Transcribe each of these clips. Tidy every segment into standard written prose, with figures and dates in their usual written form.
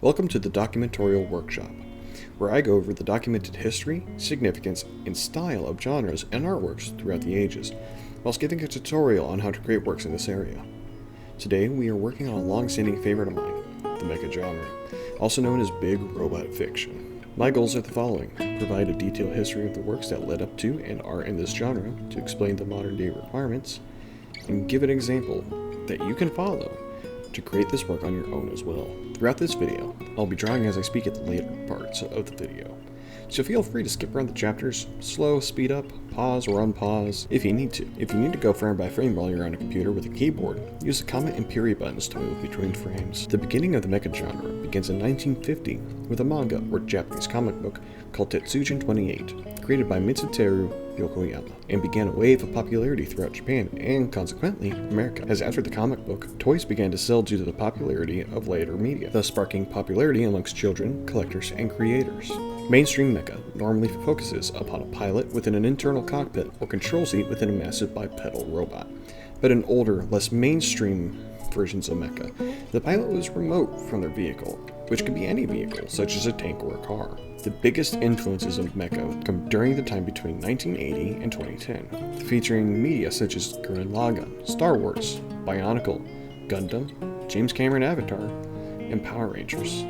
Welcome to the Documentorial Workshop, where I go over the documented history, significance, and style of genres and artworks throughout the ages, whilst giving a tutorial on how to create works in this area. Today we are working on a long-standing favorite of mine, the Mecha Genre, also known as big robot fiction. My goals are the following: provide a detailed history of the works that led up to and are in this genre to explain the modern day requirements, and give an example that you can follow to create this work on your own as well. Throughout this video, I'll be drawing as I speak at the later parts of the video, so feel free to skip around the chapters, slow, speed up, pause, or unpause if you need to. If you need to go frame by frame while you're on a computer with a keyboard, use the comment and period buttons to move between frames. The beginning of the Mecha Genre begins in 1950 with a manga or Japanese comic book called Tetsujin 28, created by Mitsuteru Yokoyama, and began a wave of popularity throughout Japan and, consequently, America, as after the comic book, toys began to sell due to the popularity of later media, thus sparking popularity amongst children, collectors, and creators. Mainstream mecha normally focuses upon a pilot within an internal cockpit or control seat within a massive bipedal robot, but in older, less mainstream versions of mecha, the pilot was remote from their vehicle, which could be any vehicle, such as a tank or a car. The biggest influences of mecha come during the time between 1980 and 2010, featuring media such as Gurren Lagann, Star Wars, Bionicle, Gundam, James Cameron Avatar, and Power Rangers.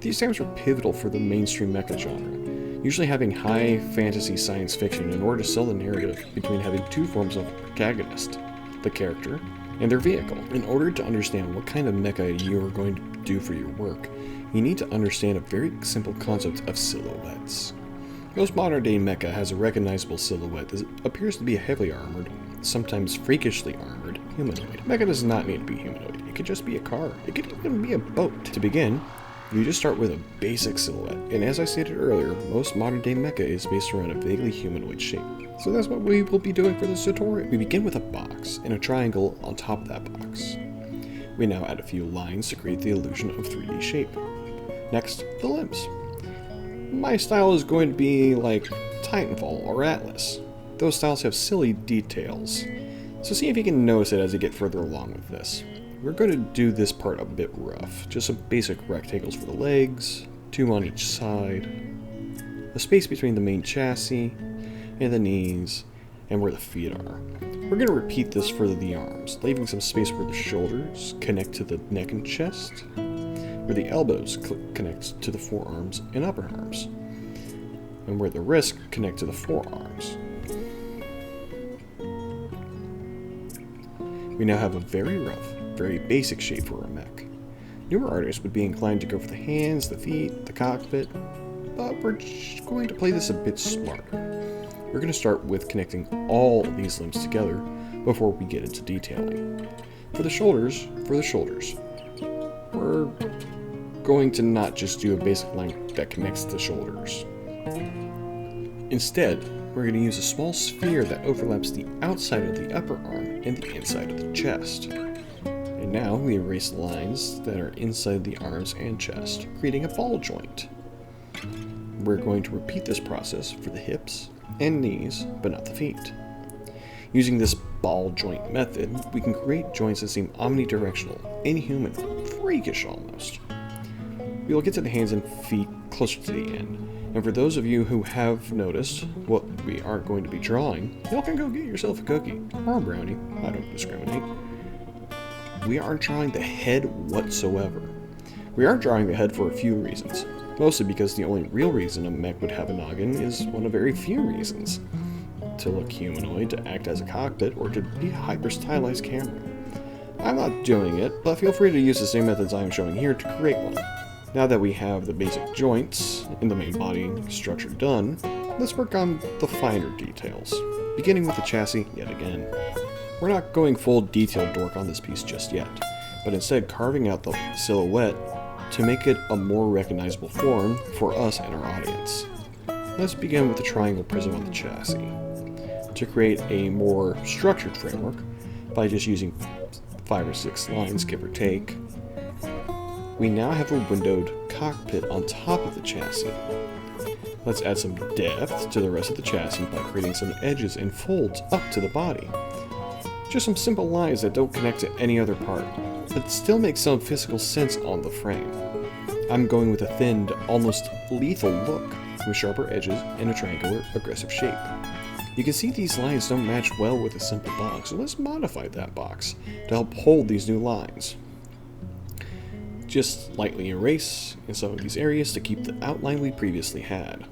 These times were pivotal for the mainstream mecha genre, usually having high fantasy science fiction in order to sell the narrative between having two forms of protagonist, the character, and their vehicle. In order to understand what kind of mecha you are going to do for your work, you need to understand a very simple concept of silhouettes. Most modern day mecha has a recognizable silhouette that appears to be a heavily armored, sometimes freakishly armored, humanoid. Mecha does not need to be humanoid, it could just be a car, it could even be a boat. To begin, you just start with a basic silhouette, and as I stated earlier, most modern day mecha is based around a vaguely humanoid shape. So that's what we will be doing for this tutorial. We begin with a box and a triangle on top of that box. We now add a few lines to create the illusion of 3D shape. Next, the limbs. My style is going to be like Titanfall or Atlas. Those styles have silly details, so see if you can notice it as you get further along with this. We're going to do this part a bit rough, just some basic rectangles for the legs, 2 on each side, a space between the main chassis and the knees, and where the feet are. We're going to repeat this for the arms, leaving some space where the shoulders connect to the neck and chest, where the elbows connect to the forearms and upper arms, and where the wrists connect to the forearms. We now have a very rough, very basic shape for a mech. Newer artists would be inclined to go for the hands, the feet, the cockpit, but we're just going to play this a bit smarter. We're going to start with connecting all of these limbs together before we get into detailing. For the shoulders, we're going to not just do a basic line that connects the shoulders. Instead, we're going to use a small sphere that overlaps the outside of the upper arm and the inside of the chest. And now we erase lines that are inside the arms and chest, creating a ball joint. We're going to repeat this process for the hips and knees, but not the feet. Using this ball joint method, we can create joints that seem omnidirectional, inhuman, freakish almost. We will get to the hands and feet closer to the end, and for those of you who have noticed what we aren't going to be drawing, y'all can go get yourself a cookie, or a brownie, I don't discriminate. We aren't drawing the head whatsoever. We aren't drawing the head for a few reasons. Mostly because the only real reason a mech would have a noggin is one of very few reasons: to look humanoid, to act as a cockpit, or to be a hyper-stylized camera. I'm not doing it, but feel free to use the same methods I am showing here to create one. Now that we have the basic joints and the main body structure done, let's work on the finer details, beginning with the chassis yet again. We're not going full detailed dork on this piece just yet, but instead carving out the silhouette to make it a more recognizable form for us and our audience. Let's begin with the triangle prism on the chassis. To create a more structured framework, by just using 5 or 6 lines, give or take, we now have a windowed cockpit on top of the chassis. Let's add some depth to the rest of the chassis by creating some edges and folds up to the body. Just some simple lines that don't connect to any other part, but still make some physical sense on the frame. I'm going with a thinned, almost lethal look, with sharper edges and a triangular, aggressive shape. You can see these lines don't match well with a simple box, so let's modify that box to help hold these new lines. Just lightly erase in some of these areas to keep the outline we previously had.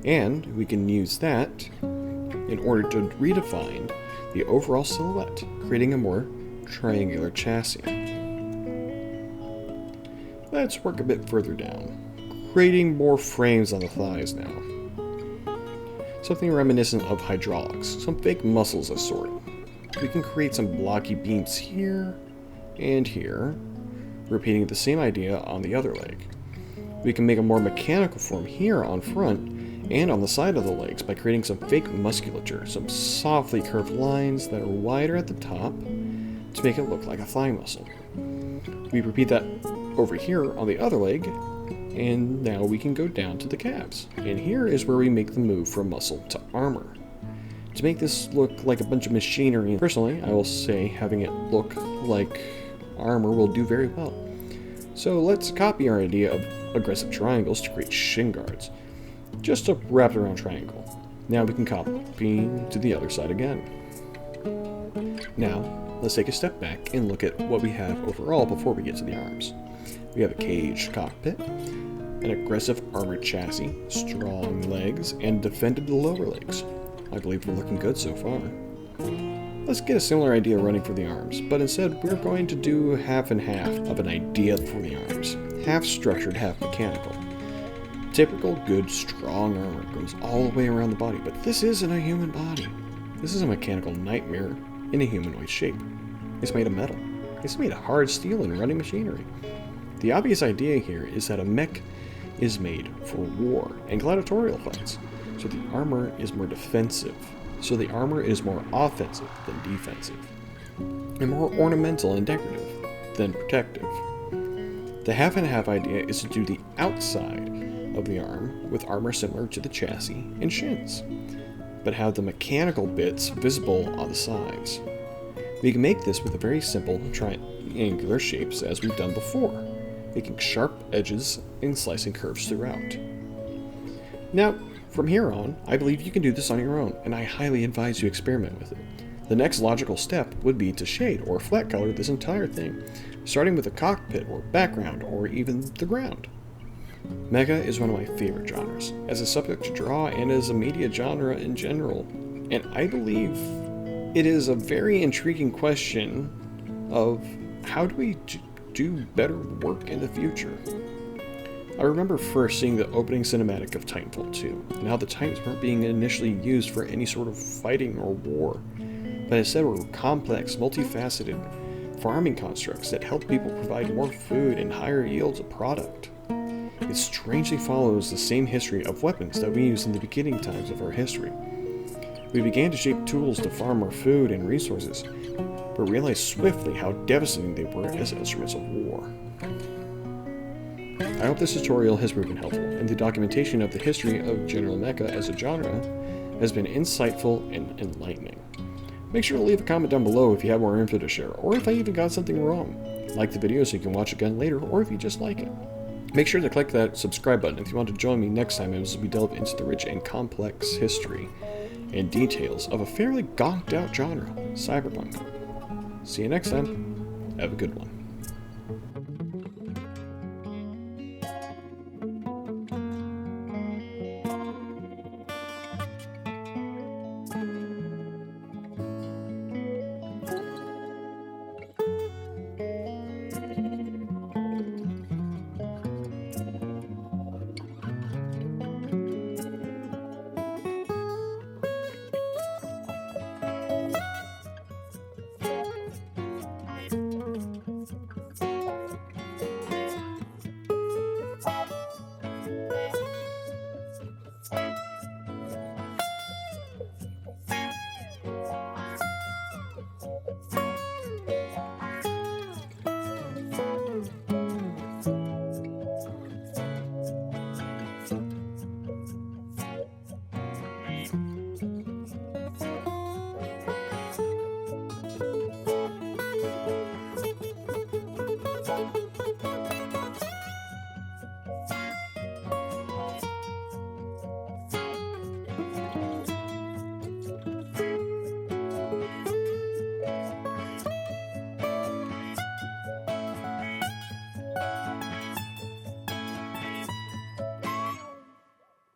And we can use that in order to redefine the overall silhouette, creating a more triangular chassis. Let's work a bit further down, creating more frames on the thighs now. Something reminiscent of hydraulics, some fake muscles of sort. We can create some blocky beams here and here, repeating the same idea on the other leg. We can make a more mechanical form here on front and on the side of the legs by creating some fake musculature, some softly curved lines that are wider at the top to make it look like a thigh muscle. We repeat that over here on the other leg, and now we can go down to the calves. And here is where we make the move from muscle to armor. To make this look like a bunch of machinery, personally, I will say having it look like armor will do very well. So let's copy our idea of aggressive triangles to create shin guards. Just a wrapped around triangle. Now we can copy to the other side again. Now, let's take a step back and look at what we have overall before we get to the arms. We have a caged cockpit, an aggressive armored chassis, strong legs, and defended lower legs. I believe we're looking good so far. Let's get a similar idea running for the arms, but instead we're going to do half and half of an idea for the arms. Half structured, half mechanical. Typical good, strong armor goes all the way around the body, but this isn't a human body. This is a mechanical nightmare in a humanoid shape. It's made of metal. It's made of hard steel and running machinery. The obvious idea here is that a mech is made for war and gladiatorial fights, so the armor is more defensive. So the armor is more offensive than defensive, and more ornamental and decorative than protective. The half and half idea is to do the outside of the arm with armor similar to the chassis and shins, but have the mechanical bits visible on the sides. We can make this with a very simple triangular shapes as we've done before, making sharp edges and slicing curves throughout. Now, from here on, I believe you can do this on your own, and I highly advise you experiment with it. The next logical step would be to shade or flat color this entire thing, starting with the cockpit or background or even the ground. Mecha is one of my favorite genres, as a subject to draw and as a media genre in general, and I believe it is a very intriguing question of how do we do better work in the future. I remember first seeing the opening cinematic of Titanfall 2, and how the Titans weren't being initially used for any sort of fighting or war, but instead were complex, multifaceted farming constructs that help people provide more food and higher yields of product. It strangely follows the same history of weapons that we used in the beginning times of our history. We began to shape tools to farm our food and resources, but realized swiftly how devastating they were as instruments of war. I hope this tutorial has proven helpful, and the documentation of the history of General Mecha as a genre has been insightful and enlightening. Make sure to leave a comment down below if you have more info to share, or if I even got something wrong. Like the video so you can watch again later, or if you just like it. Make sure to click that subscribe button if you want to join me next time as we delve into the rich and complex history and details of a fairly gonked out genre, cyberpunk. See you next time. Have a good one.